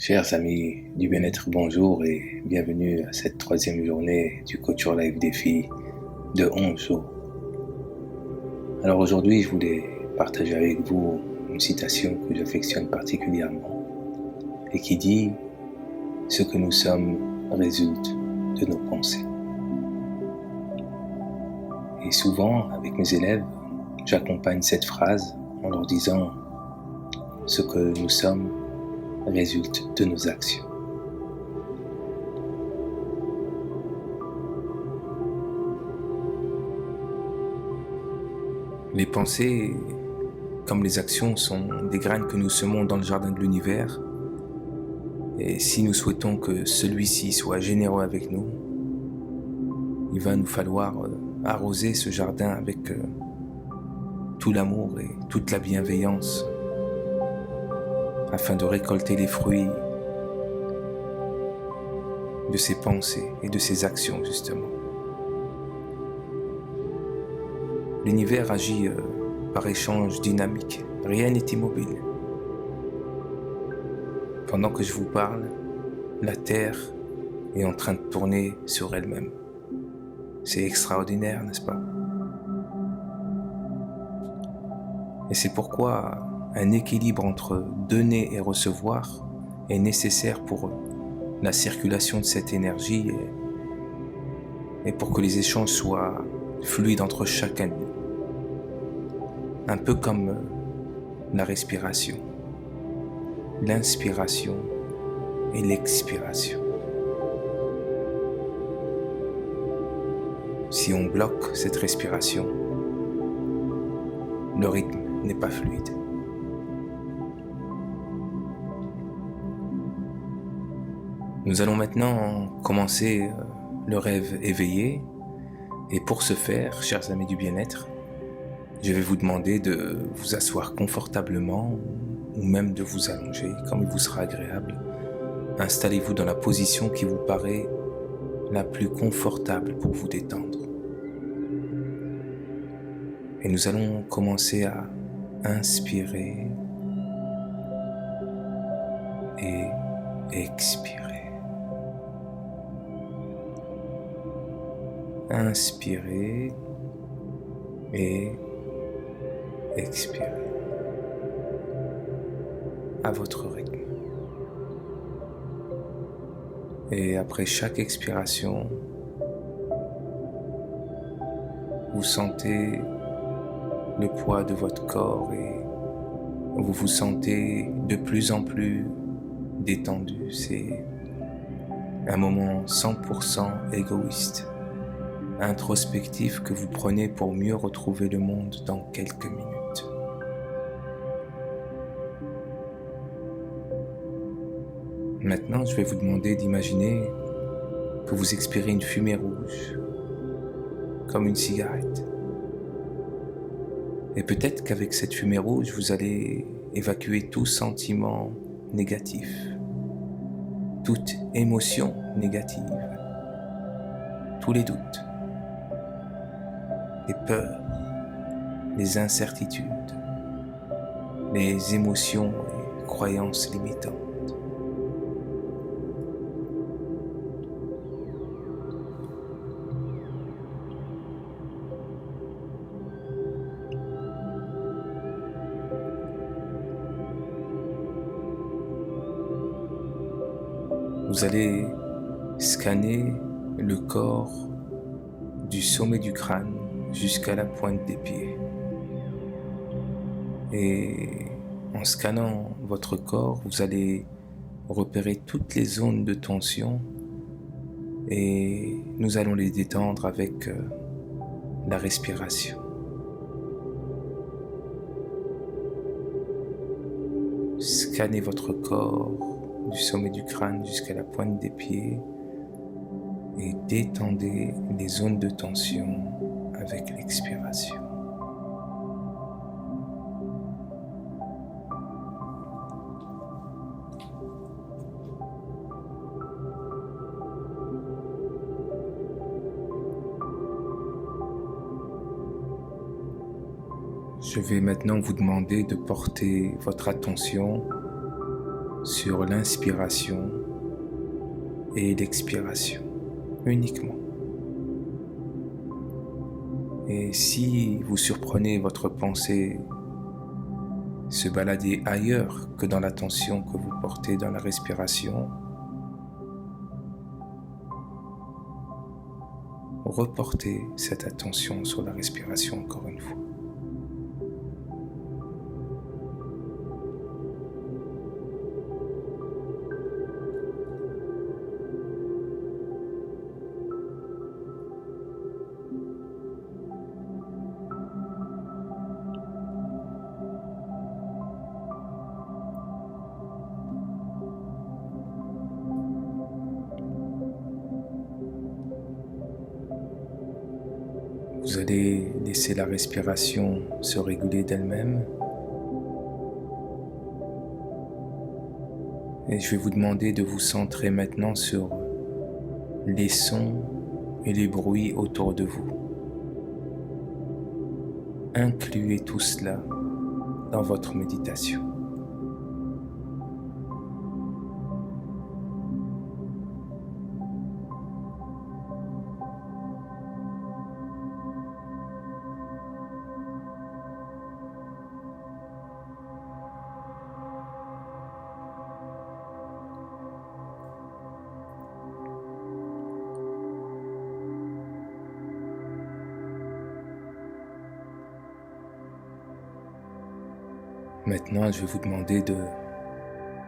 Chers amis du bien-être, bonjour et bienvenue à cette troisième journée du Coach Your Life défi de 11 jours. Alors aujourd'hui, je voulais partager avec vous une citation que j'affectionne particulièrement et qui dit « Ce que nous sommes résulte de nos pensées ». Et souvent, avec mes élèves, j'accompagne cette phrase en leur disant « Ce que nous sommes résulte de nos actions ». Les pensées, comme les actions, sont des graines que nous semons dans le jardin de l'univers. Et si nous souhaitons que celui-ci soit généreux avec nous, il va nous falloir arroser ce jardin avec tout l'amour et toute la bienveillance afin de récolter les fruits de ces pensées et de ces actions, justement. L'univers agit par échange dynamique, rien n'est immobile. Pendant que je vous parle, la Terre est en train de tourner sur elle-même. C'est extraordinaire, n'est-ce pas? Et c'est pourquoi un équilibre entre donner et recevoir est nécessaire pour la circulation de cette énergie et pour que les échanges soient fluides entre chacun de nous. Un peu comme la respiration, l'inspiration et l'expiration. Si on bloque cette respiration, le rythme n'est pas fluide. Nous allons maintenant commencer le rêve éveillé et pour ce faire, chers amis du bien-être, je vais vous demander de vous asseoir confortablement ou même de vous allonger comme il vous sera agréable. Installez-vous dans la position qui vous paraît la plus confortable pour vous détendre. Et nous allons commencer à inspirer et expirer. Inspirer et expirer à votre rythme. Et après chaque expiration, vous sentez le poids de votre corps et vous vous sentez de plus en plus détendu. C'est un moment 100% égoïste, introspectif que vous prenez pour mieux retrouver le monde dans quelques minutes. Maintenant, je vais vous demander d'imaginer que vous expirez une fumée rouge, comme une cigarette. Et peut-être qu'avec cette fumée rouge, vous allez évacuer tout sentiment négatif, toute émotion négative, tous les doutes, les peurs, les incertitudes, les émotions et croyances limitantes. Vous allez scanner le corps du sommet du crâne jusqu'à la pointe des pieds. Et en scannant votre corps, vous allez repérer toutes les zones de tension et nous allons les détendre avec la respiration. Scannez votre corps du sommet du crâne jusqu'à la pointe des pieds et détendez les zones de tension avec l'expiration. Je vais maintenant vous demander de porter votre attention sur l'inspiration et l'expiration uniquement. Et si vous surprenez votre pensée se balader ailleurs que dans l'attention que vous portez dans la respiration, reportez cette attention sur la respiration encore une fois. Vous allez laisser la respiration se réguler d'elle-même. Et je vais vous demander de vous centrer maintenant sur les sons et les bruits autour de vous. Incluez tout cela dans votre méditation. Maintenant, je vais vous demander de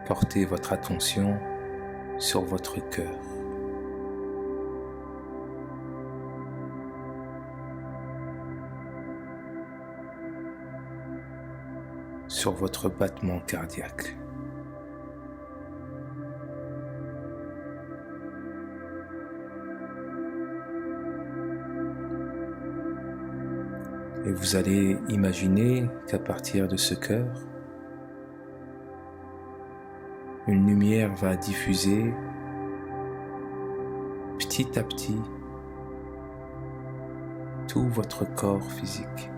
porter votre attention sur votre cœur. Sur votre battement cardiaque. Et vous allez imaginer qu'à partir de ce cœur, une lumière va diffuser petit à petit tout votre corps physique.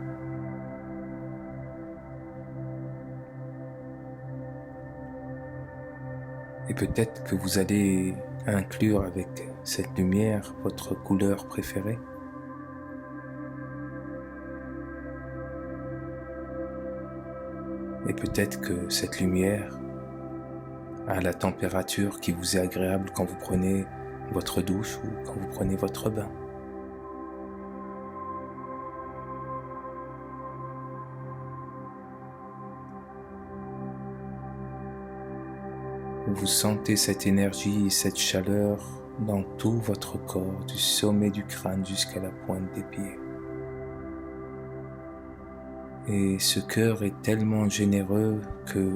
Et peut-être que vous allez inclure avec cette lumière votre couleur préférée. Et peut-être que cette lumière a la température qui vous est agréable quand vous prenez votre douche ou quand vous prenez votre bain. Vous sentez cette énergie et cette chaleur dans tout votre corps, du sommet du crâne jusqu'à la pointe des pieds. Et ce cœur est tellement généreux que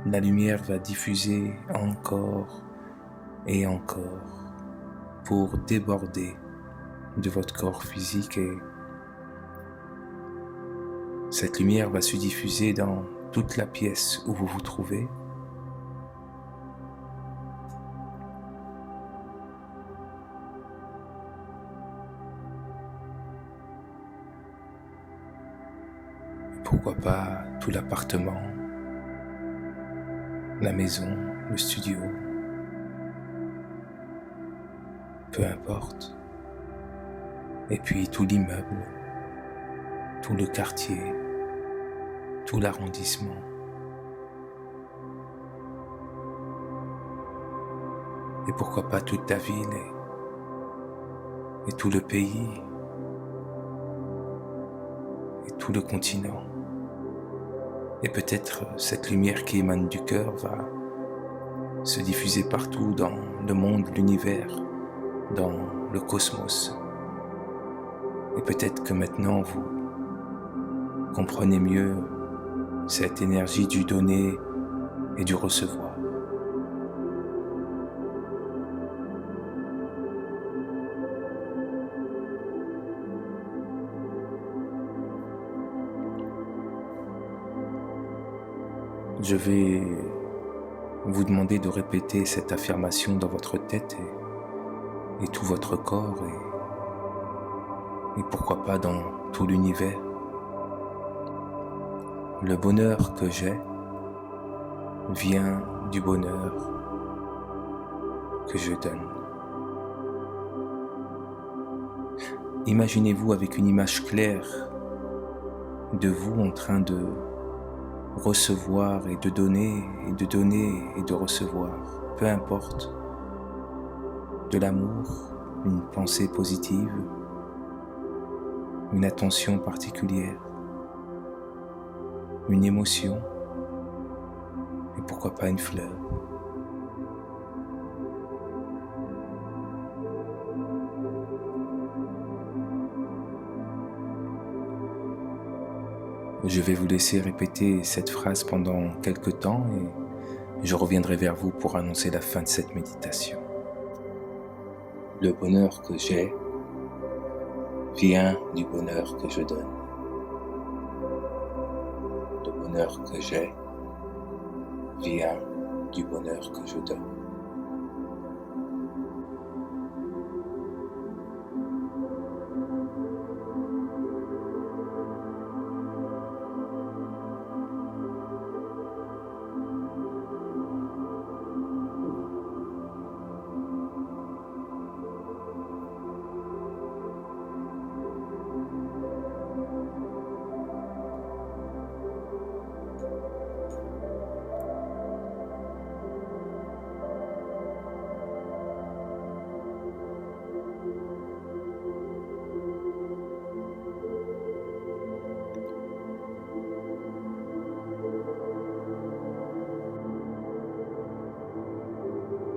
la lumière va diffuser encore et encore pour déborder de votre corps physique, et cette lumière va se diffuser dans toute la pièce où vous vous trouvez. Pourquoi pas tout l'appartement, la maison, le studio, peu importe. Et puis tout l'immeuble, tout le quartier, tout l'arrondissement. Et pourquoi pas toute ta ville et tout le pays et tout le continent. Et peut-être cette lumière qui émane du cœur va se diffuser partout dans le monde, l'univers, dans le cosmos. Et peut-être que maintenant vous comprenez mieux cette énergie du donner et du recevoir. Je vais vous demander de répéter cette affirmation dans votre tête et tout votre corps et pourquoi pas dans tout l'univers. Le bonheur que j'ai vient du bonheur que je donne. Imaginez-vous avec une image claire de vous en train de recevoir et de donner et de donner et de recevoir, peu importe, de l'amour, une pensée positive, une attention particulière, une émotion et pourquoi pas une fleur. Je vais vous laisser répéter cette phrase pendant quelques temps et je reviendrai vers vous pour annoncer la fin de cette méditation. Le bonheur que j'ai vient du bonheur que je donne. Le bonheur que j'ai vient du bonheur que je donne.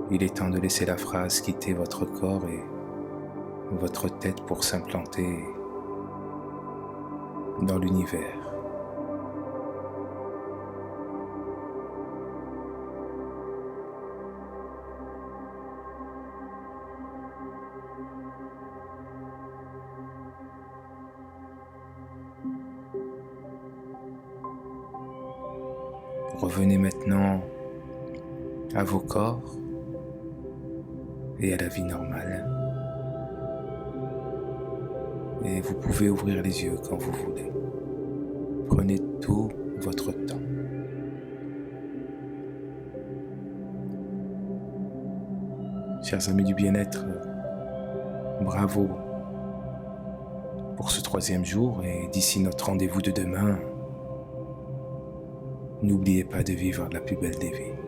Il est temps de laisser la phrase quitter votre corps et votre tête pour s'implanter dans l'univers. Revenez maintenant à vos corps et à la vie normale. Et vous pouvez ouvrir les yeux quand vous voulez. Prenez tout votre temps. Chers amis du bien-être, bravo pour ce 3e jour et d'ici notre rendez-vous de demain, n'oubliez pas de vivre la plus belle des vies.